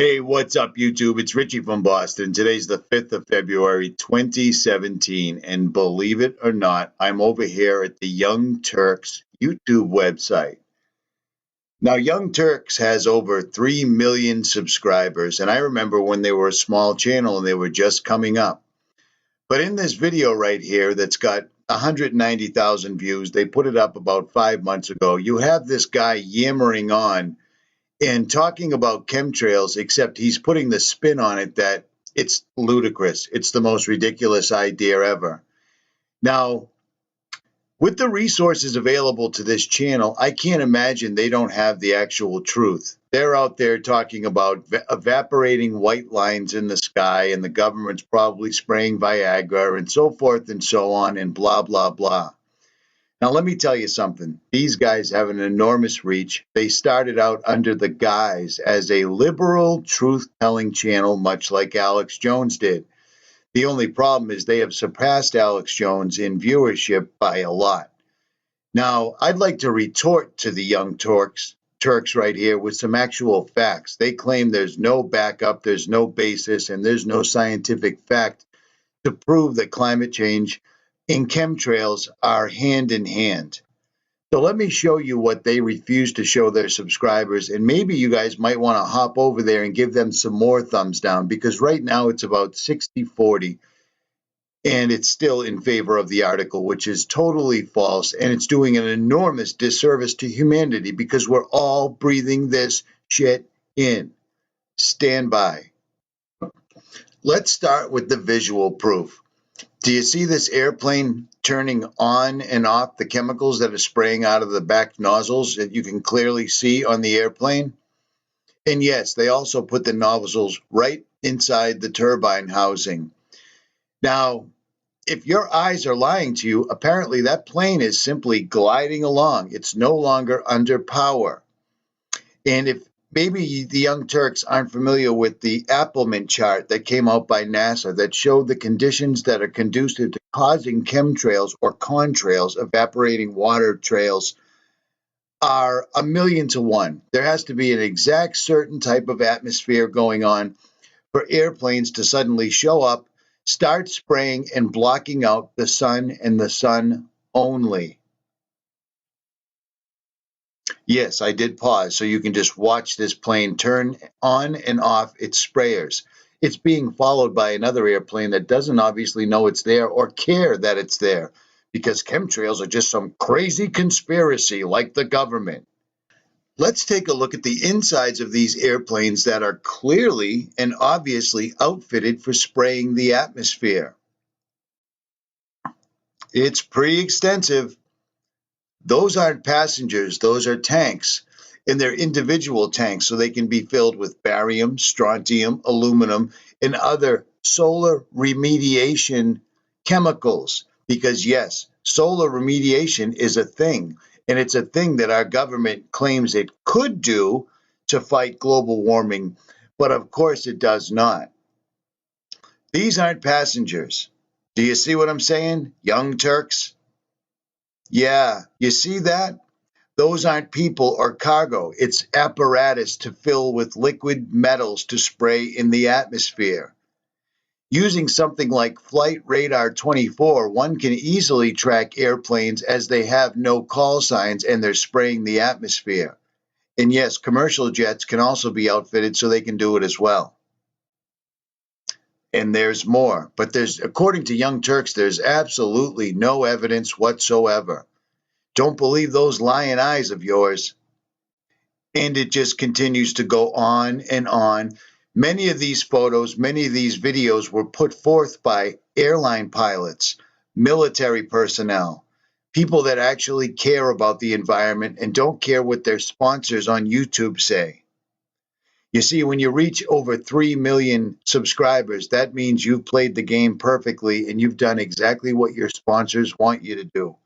Hey, what's up, YouTube? It's Richie from Boston. Today's the 5th of February, 2017. And believe it or not, I'm over here at the Young Turks YouTube website. Now, Young Turks has over 3 million subscribers. And I remember when they were a small channel and they were just coming up. But in this video right here that's got 190,000 views, they put it up about 5 months ago. You have this guy yammering on and talking about chemtrails, except he's putting the spin on it that it's ludicrous. It's the most ridiculous idea ever. Now, with the resources available to this channel, I can't imagine they don't have the actual truth. They're out there talking about evaporating white lines in the sky, and the government's probably spraying Viagra, and so forth and so on, and blah, blah, blah. Now, let me tell you something. These guys have an enormous reach. They started out under the guise as a liberal truth-telling channel, much like Alex Jones did. The only problem is they have surpassed Alex Jones in viewership by a lot. Now, I'd like to retort to the Young Turks right here with some actual facts. They claim there's no backup, there's no basis, and there's no scientific fact to prove that climate change and chemtrails are hand in hand. So let me show you what they refuse to show their subscribers, and maybe you guys might want to hop over there and give them some more thumbs down, because right now it's about 60-40, and it's still in favor of the article, which is totally false, and it's doing an enormous disservice to humanity because we're all breathing this shit in. Stand by. Let's start with the visual proof. Do you see this airplane turning on and off the chemicals that are spraying out of the back nozzles that you can clearly see on the airplane? And yes, they also put the nozzles right inside the turbine housing. Now, if your eyes are lying to you, apparently that plane is simply gliding along. It's no longer under power. And if maybe the Young Turks aren't familiar with the Appelman chart that came out by NASA that showed the conditions that are conducive to causing chemtrails or contrails, evaporating water trails, are 1,000,000 to 1. There has to be an exact certain type of atmosphere going on for airplanes to suddenly show up, start spraying and blocking out the sun and the sun only. Yes, I did pause so you can just watch this plane turn on and off its sprayers. It's being followed by another airplane that doesn't obviously know it's there or care that it's there, because chemtrails are just some crazy conspiracy like the government. Let's take a look at the insides of these airplanes that are clearly and obviously outfitted for spraying the atmosphere. It's pretty extensive. Those aren't passengers, those are tanks. And they're individual tanks, so they can be filled with barium, strontium, aluminum, and other solar remediation chemicals. Because yes, solar remediation is a thing, and it's a thing that our government claims it could do to fight global warming, but of course it does not. These aren't passengers. Do you see what I'm saying, Young Turks? Yeah, you see that? Those aren't people or cargo. It's apparatus to fill with liquid metals to spray in the atmosphere. Using something like Flight Radar 24, one can easily track airplanes as they have no call signs and they're spraying the atmosphere. And yes, commercial jets can also be outfitted so they can do it as well. And there's more. But according to Young Turks, there's absolutely no evidence whatsoever. Don't believe those lying eyes of yours. And it just continues to go on and on. Many of these photos, many of these videos were put forth by airline pilots, military personnel, people that actually care about the environment and don't care what their sponsors on YouTube say. You see, when you reach over 3 million subscribers, that means you've played the game perfectly and you've done exactly what your sponsors want you to do.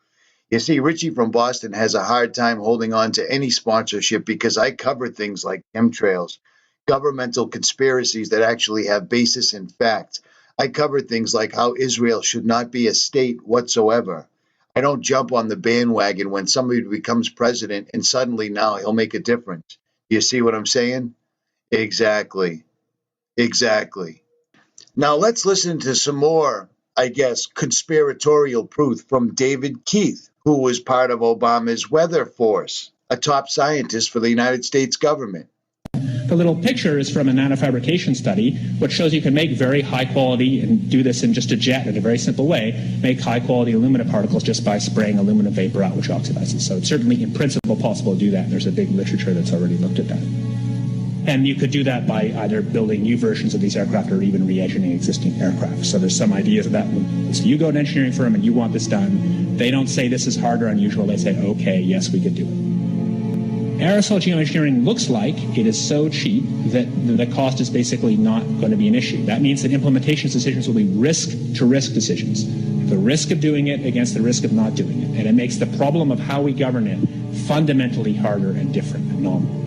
You see, Richie from Boston has a hard time holding on to any sponsorship because I cover things like chemtrails, governmental conspiracies that actually have basis in fact. I cover things like how Israel should not be a state whatsoever. I don't jump on the bandwagon when somebody becomes president and suddenly now he'll make a difference. You see what I'm saying? Exactly. Exactly. Now let's listen to some more, I guess, conspiratorial proof from David Keith, who was part of Obama's weather force, a top scientist for the United States government. The little picture is from a nanofabrication study, which shows you can make very high quality, and do this in just a jet in a very simple way, make high quality alumina particles just by spraying aluminum vapor out, which oxidizes. So it's certainly in principle possible to do that, and there's a big literature that's already looked at that. And you could do that by either building new versions of these aircraft or even re-engineering existing aircraft. So there's some ideas of that. So you go to an engineering firm and you want this done. They don't say this is hard or unusual. They say, okay, yes, we could do it. Aerosol geoengineering looks like it is so cheap that the cost is basically not going to be an issue. That means that implementation decisions will be risk-to-risk decisions. The risk of doing it against the risk of not doing it. And it makes the problem of how we govern it fundamentally harder and different and novel.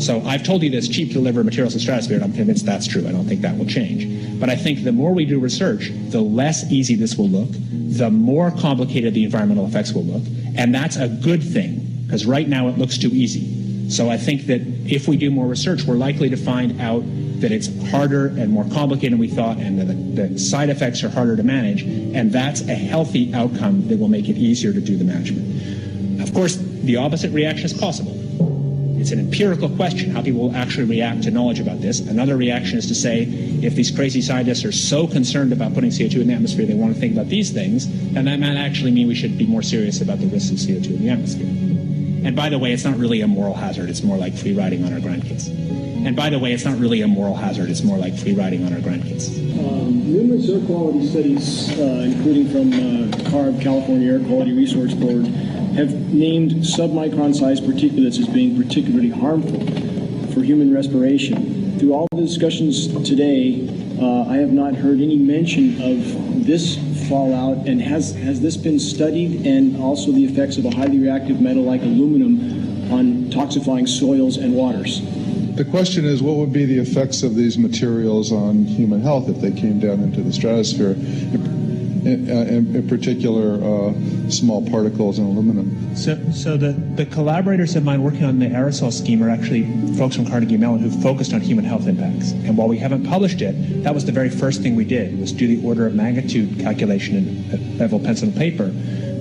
So I've told you this, cheap to deliver materials to the stratosphere, and I'm convinced that's true. I don't think that will change. But I think the more we do research, the less easy this will look, the more complicated the environmental effects will look. And that's a good thing, because right now it looks too easy. So I think that if we do more research, we're likely to find out that it's harder and more complicated than we thought, and that the side effects are harder to manage. And that's a healthy outcome that will make it easier to do the management. Of course, the opposite reaction is possible. It's an empirical question how people will actually react to knowledge about this. Another reaction is to say, if these crazy scientists are so concerned about putting CO2 in the atmosphere, they want to think about these things, then that might actually mean we should be more serious about the risks of CO2 in the atmosphere. And by the way, it's not really a moral hazard. It's more like free riding on our grandkids. And by the way, it's not really a moral hazard. It's more like free riding on our grandkids. Numerous air quality studies, including from CARB, California Air Quality Resource Board, have named submicron-sized particulates as being particularly harmful for human respiration. Through all the discussions today, I have not heard any mention of this fallout, and has this been studied, and also the effects of a highly reactive metal like aluminum on toxifying soils and waters? The question is, what would be the effects of these materials on human health if they came down into the stratosphere, in particular small particles and aluminum? So the collaborators of mine working on the aerosol scheme are actually folks from Carnegie Mellon who focused on human health impacts. And while we haven't published it, that was the very first thing we did, was do the order of magnitude calculation in level pencil and paper,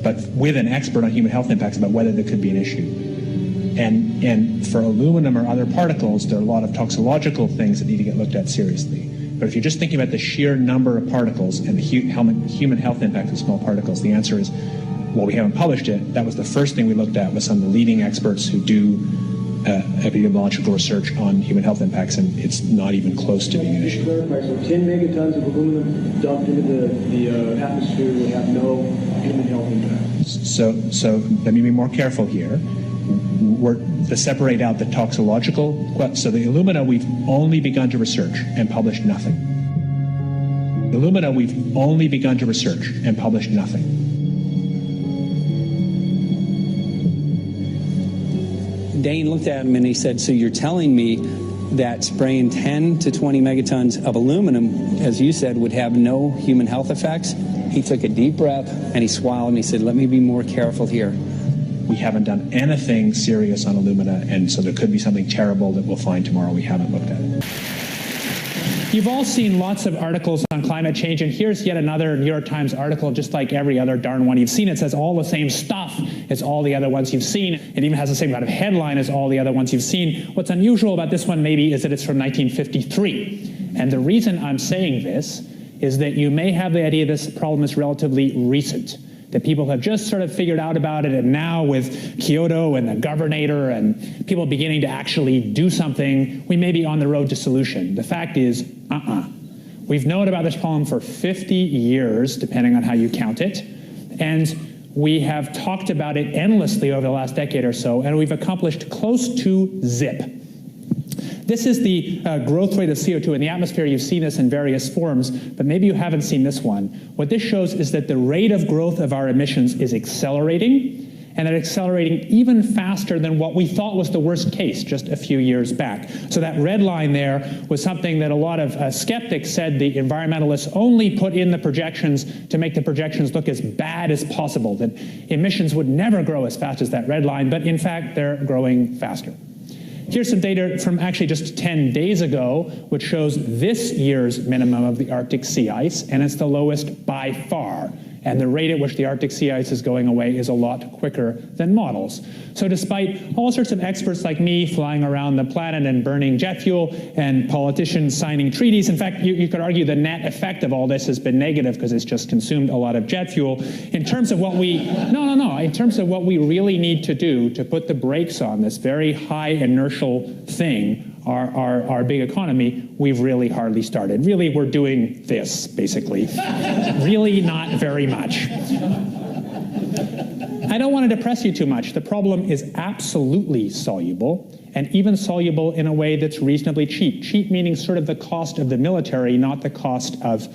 but with an expert on human health impacts about whether there could be an issue. And for aluminum or other particles, there are a lot of toxicological things that need to get looked at seriously. But if you're just thinking about the sheer number of particles and the human health impact of small particles, the answer is, well, we haven't published it. That was the first thing we looked at with some of the leading experts who do epidemiological research on human health impacts, and it's not even close to being an issue. So 10 megatons of aluminum dumped into the atmosphere would have no human health impact. So let me be more careful here. To separate out the toxicological, so the alumina we've only begun to research and published nothing. Alumina we've only begun to research and published nothing. Dane looked at him and he said, so you're telling me that spraying 10 to 20 megatons of aluminum, as you said, would have no human health effects? He took a deep breath and he swallowed and he said, let me be more careful here. We haven't done anything serious on alumina, and so there could be something terrible that we'll find tomorrow. We haven't looked at it. You've all seen lots of articles on climate change, and here's yet another New York Times article, just like every other darn one you've seen. It says all the same stuff as all the other ones you've seen. It even has the same kind of headline as all the other ones you've seen. What's unusual about this one maybe is that it's from 1953. And the reason I'm saying this is that you may have the idea this problem is relatively recent, that people have just sort of figured out about it, and now with Kyoto and the governator and people beginning to actually do something, we may be on the road to solution. The fact is, We've known about this problem for 50 years, depending on how you count it, and we have talked about it endlessly over the last decade or so, and we've accomplished close to zip. This is the growth rate of CO2 in the atmosphere. You've seen this in various forms, but maybe you haven't seen this one. What this shows is that the rate of growth of our emissions is accelerating, and they're accelerating even faster than what we thought was the worst case just a few years back. So that red line there was something that a lot of skeptics said the environmentalists only put in the projections to make the projections look as bad as possible, that emissions would never grow as fast as that red line, but in fact they're growing faster. Here's some data from actually just 10 days ago, which shows this year's minimum of the Arctic sea ice, and it's the lowest by far. And the rate at which the Arctic sea ice is going away is a lot quicker than models. So despite all sorts of experts like me flying around the planet and burning jet fuel, and politicians signing treaties, in fact, you could argue the net effect of all this has been negative because it's just consumed a lot of jet fuel. In terms of what we, in terms of what we really need to do to put the brakes on this very high inertial thing, our big economy, we've really hardly started. Really, we're doing this, basically. Really not very much. I don't want to depress you too much. The problem is absolutely soluble, and even soluble in a way that's reasonably cheap. Cheap meaning sort of the cost of the military, not the cost of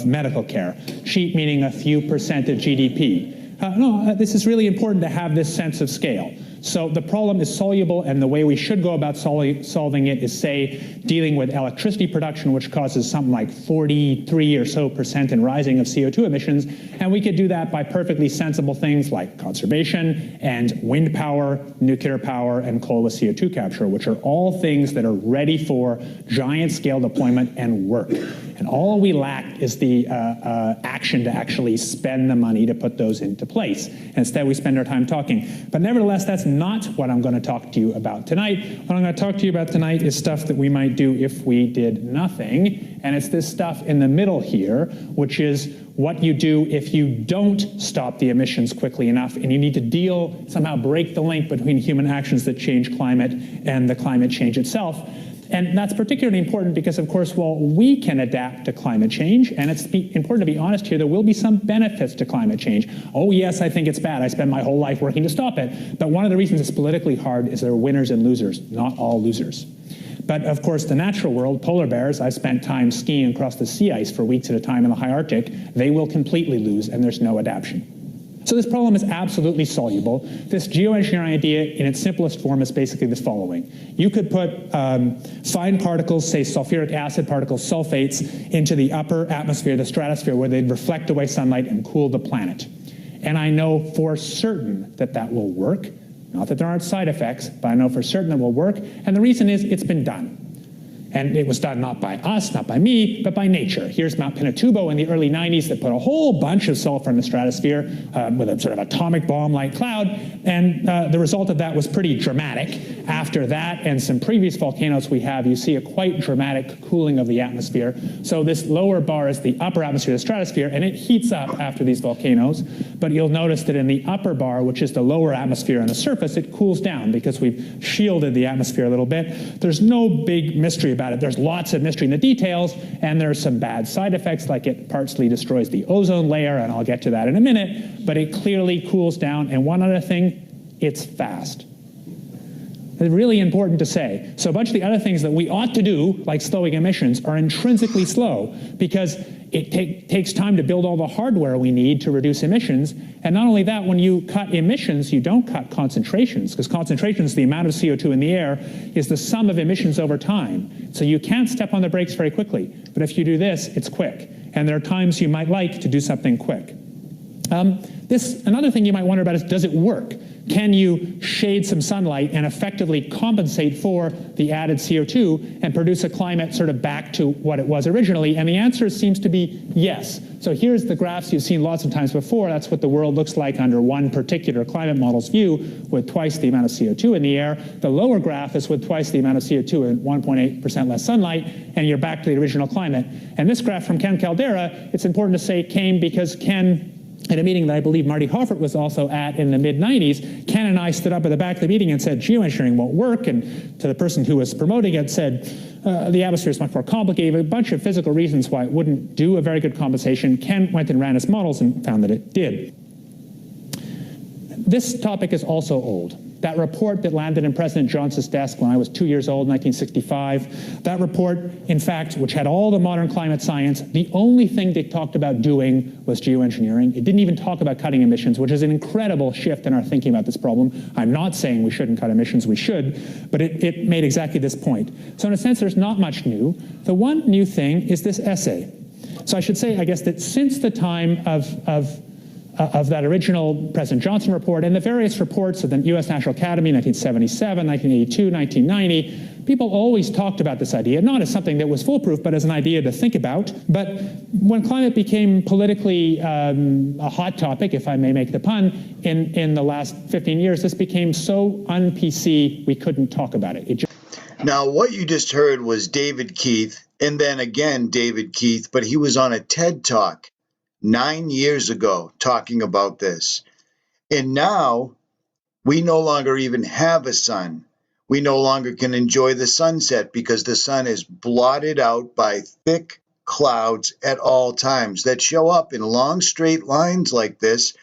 medical care. Cheap meaning a few percent of GDP. This is really important to have this sense of scale. So the problem is soluble, and the way we should go about solving it is, say, dealing with electricity production, which causes something like 43% or so in rising of CO2 emissions. And we could do that by perfectly sensible things like conservation and wind power, nuclear power, and coal with CO2 capture, which are all things that are ready for giant scale deployment and work. And all we lack is the action to actually spend the money to put those into place. And instead, we spend our time talking. But nevertheless, that's not what I'm going to talk to you about tonight. What I'm going to talk to you about tonight is stuff that we might do if we did nothing. And it's this stuff in the middle here, which is what you do if you don't stop the emissions quickly enough, and you need to somehow break the link between human actions that change climate and the climate change itself. And that's particularly important because, of course, while we can adapt to climate change, and it's important to be honest here, there will be some benefits to climate change. Oh, yes, I think it's bad. I spend my whole life working to stop it. But one of the reasons it's politically hard is there are winners and losers, not all losers. But, of course, the natural world, polar bears, I've spent time skiing across the sea ice for weeks at a time in the high Arctic. They will completely lose, and there's no adaptation. So this problem is absolutely soluble. This geoengineering idea in its simplest form is basically the following. You could put fine particles, say sulfuric acid particles, sulfates, into the upper atmosphere, the stratosphere, where they'd reflect away sunlight and cool the planet. And I know for certain that that will work. Not that there aren't side effects, but I know for certain it will work. And the reason is it's been done. And it was done not by us, not by me, but by nature. Here's Mount Pinatubo in the early 90s that put a whole bunch of sulfur in the stratosphere with a sort of atomic bomb-like cloud. And the result of that was pretty dramatic. After that and some previous volcanoes we have, you see a quite dramatic cooling of the atmosphere. So this lower bar is the upper atmosphere of the stratosphere, and it heats up after these volcanoes. But you'll notice that in the upper bar, which is the lower atmosphere on the surface, it cools down because we've shielded the atmosphere a little bit. There's no big mystery about it. There's lots of mystery in the details, and there's some bad side effects, like it partially destroys the ozone layer, and I'll get to that in a minute, but it clearly cools down. And one other thing, it's fast. It's really important to say. So a bunch of the other things that we ought to do, like slowing emissions, are intrinsically slow because it takes time to build all the hardware we need to reduce emissions. And not only that, when you cut emissions, you don't cut concentrations, because concentrations, the amount of CO2 in the air, is the sum of emissions over time. So you can't step on the brakes very quickly. But if you do this, it's quick. And there are times you might like to do something quick. Another thing you might wonder about is, does it work? Can you shade some sunlight and effectively compensate for the added CO2 and produce a climate sort of back to what it was originally? And the answer seems to be yes. So here's the graphs you've seen lots of times before. That's what the world looks like under one particular climate model's view, with twice the amount of CO2 in the air. The lower graph is with twice the amount of CO2 and 1.8% less sunlight, and you're back to the original climate. And this graph from Ken Caldera, it's important to say came because Ken, at a meeting that I believe Marty Hoffert was also at in the mid-90s, Ken and I stood up at the back of the meeting and said, geoengineering won't work, and to the person who was promoting it said, the atmosphere is much more complicated, a bunch of physical reasons why it wouldn't do a very good compensation. Ken went and ran his models and found that it did. This topic is also old. That report that landed in President Johnson's desk when I was 2 years old, 1965, that report, in fact, which had all the modern climate science, the only thing they talked about doing was geoengineering. It didn't even talk about cutting emissions, which is an incredible shift in our thinking about this problem. I'm not saying we shouldn't cut emissions, we should, but it made exactly this point. So in a sense, there's not much new. The one new thing is this essay. So I should say, I guess, that since the time of of that original President Johnson report and the various reports of the U.S. National Academy, 1977, 1982, 1990, people always talked about this idea, not as something that was foolproof, but as an idea to think about. But when climate became politically a hot topic, if I may make the pun, in the last 15 years, this became so un-PC we couldn't talk about it. Now, what you just heard was David Keith, and then again David Keith, but he was on a TED Talk 9 years ago talking about this. And now we no longer even have a sun. We no longer can enjoy the sunset because the sun is blotted out by thick clouds at all times that show up in long straight lines like this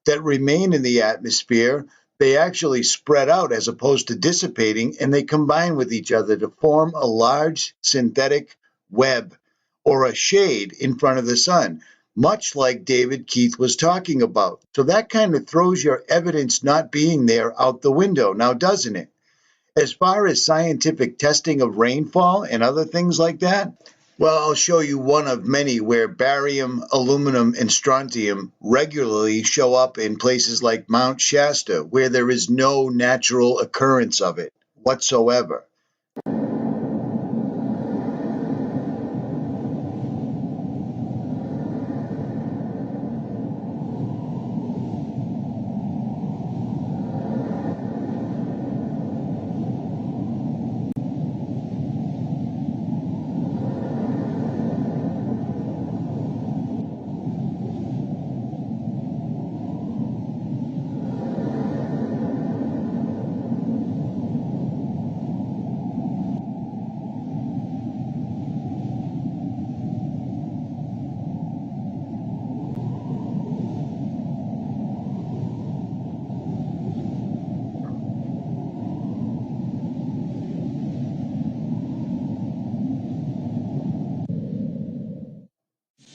that remain in the atmosphere. They actually spread out as opposed to dissipating, and they combine with each other to form a large synthetic web or a shade in front of the sun, much like David Keith was talking about. So that kind of throws your evidence not being there out the window now, doesn't it? As far as scientific testing of rainfall and other things like that, well, I'll show you one of many where barium, aluminum, and strontium regularly show up in places like Mount Shasta, where there is no natural occurrence of it whatsoever.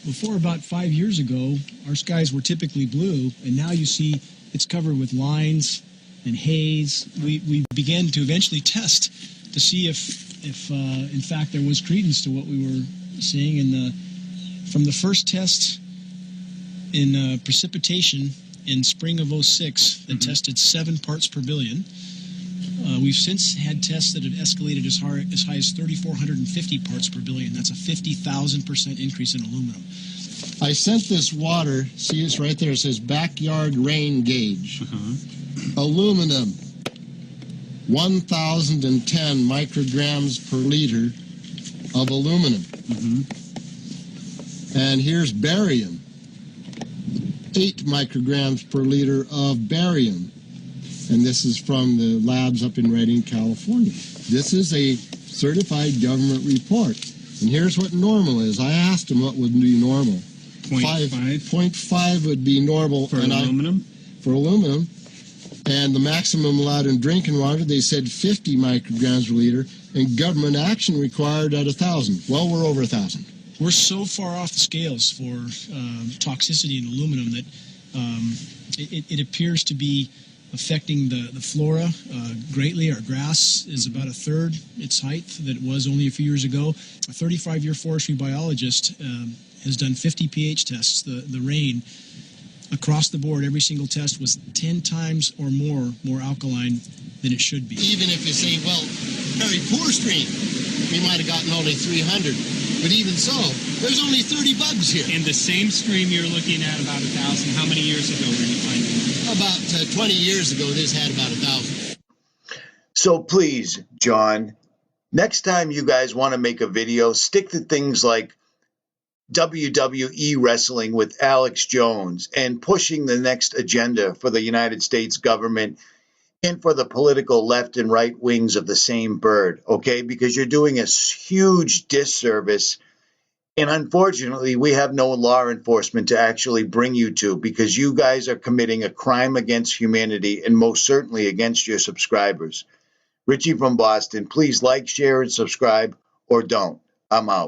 Before about 5 years ago, our skies were typically blue, and now you see it's covered with lines and haze. We began to eventually test to see if in fact there was credence to what we were seeing. And from the first test in precipitation in spring of '06 that tested 7 parts per billion, we've since had tests that have escalated as high as 3,450 parts per billion. That's a 50,000% increase in aluminum. I sent this water, see it's right there, it says backyard rain gauge. Aluminum, 1,010 micrograms per liter of aluminum. And here's barium, 8 micrograms per liter of barium. And this is from the labs up in Redding, California. This is a certified government report. And here's what normal is. I asked them what would be normal. 0.5 would be normal. For aluminum? For aluminum. And the maximum allowed in drinking water, they said 50 micrograms per liter. And government action required at 1,000. Well, we're over 1,000. We're so far off the scales for toxicity in aluminum that it appears to be affecting the flora greatly. Our grass is about a third its height that it was only a few years ago. A 35-year forestry biologist has done 50 pH tests. The rain across the board, every single test was 10 times or more alkaline than it should be. Even if you say, well, very poor stream, we might have gotten only 300. But even so, there's only 30 bugs here. And the same stream you're looking at about 1,000, how many years ago were you finding that? About 20 years ago, this had about 1,000. So please, John, next time you guys want to make a video, stick to things like WWE wrestling with Alex Jones and pushing the next agenda for the United States government and for the political left and right wings of the same bird, okay? Because you're doing a huge disservice. And unfortunately, we have no law enforcement to actually bring you to because you guys are committing a crime against humanity and most certainly against your subscribers. Richie from Boston, please like, share, and subscribe or don't. I'm out.